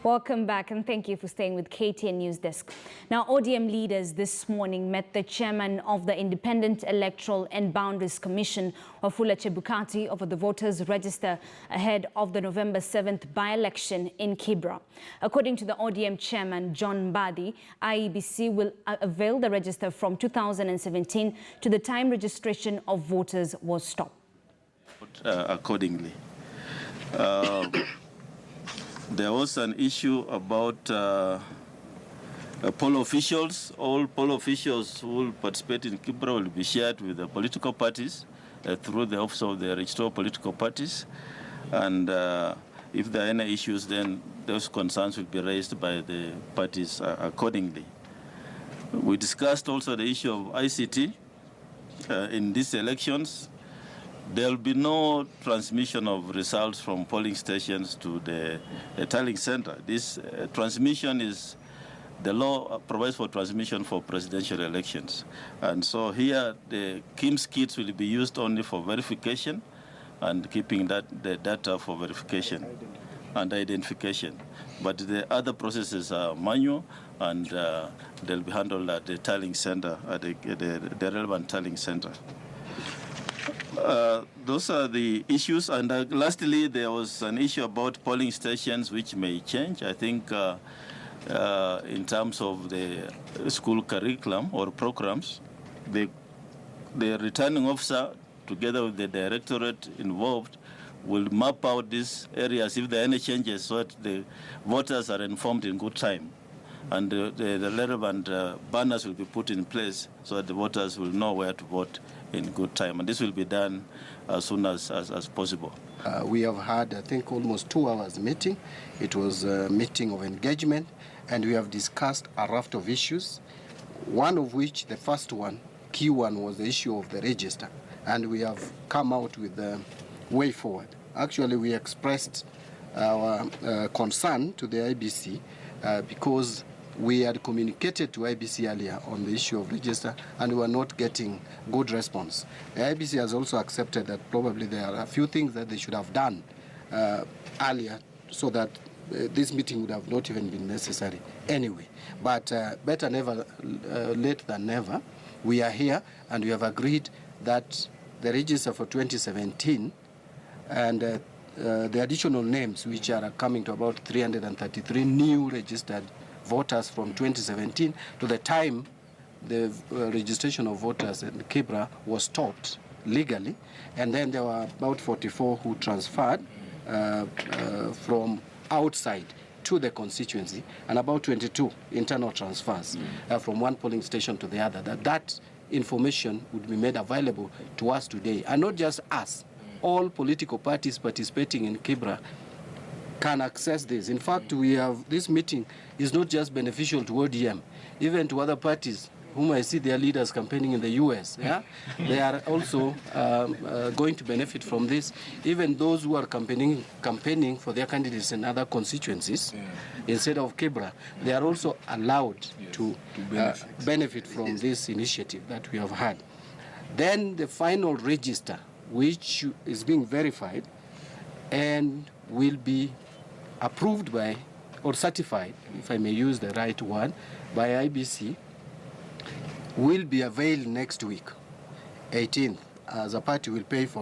Welcome back and thank you for staying with KTN News Desk. Now, ODM leaders this morning met the chairman of the Independent Electoral and Boundaries Commission, Wafula Chebukati, over the voters' register ahead of the November 7th by-election in Kibra. According to the ODM chairman, John Mbadi, IEBC will avail the register from 2017 to the time registration of voters was stopped. Accordingly. There was an issue about poll officials. All poll officials who will participate in Kibra will be shared with the political parties through the Office of the Registrar of Political Parties. And if there are any issues, then those concerns will be raised by the parties accordingly. We discussed also the issue of ICT in these elections. There will be no transmission of results from polling stations to the tallying center. This transmission is, the law provides for transmission for presidential elections. And so here the KIMS kits will be used only for verification and keeping the data for verification and identification. But the other processes are manual and they'll be handled at the tallying center, at the relevant tallying center. Those are the issues. And lastly, there was an issue about polling stations which may change. I think in terms of the school curriculum or programs, the returning officer, together with the directorate involved, will map out these areas if there are any changes so that the voters are informed in good time. And the relevant banners will be put in place so that the voters will know where to vote in good time. And this will be done as soon as possible. We have had, I think, almost 2 hours meeting. It was a meeting of engagement, and we have discussed a raft of issues, one of which, the first one, key one, was the issue of the register. And we have come out with the way forward. Actually, we expressed our concern to the IBC because we had communicated to IBC earlier on the issue of register and we were not getting good response. The IBC has also accepted that probably there are a few things that they should have done earlier so that this meeting would have not even been necessary anyway. But better never late than never. We are here and we have agreed that the register for 2017 and the additional names, which are coming to about 333 new registered voters from 2017 to the time the registration of voters in Kibra was stopped legally, and then there were about 44 who transferred from outside to the constituency, and about 22 internal transfers from one polling station to the other. That information would be made available to us today, and not just us. All political parties participating in Kibra can access this. In fact, this meeting is not just beneficial to ODM, even to other parties whom I see their leaders campaigning in the US. Yeah? They are also going to benefit from this. Even those who are campaigning for their candidates in other constituencies instead of Kibra, they are also allowed to benefit from this initiative that we have had. Then the final register, which is being verified and will be approved by, or certified, if I may use the right word, by IBC, will be availed next week, 18th, as a party will pay for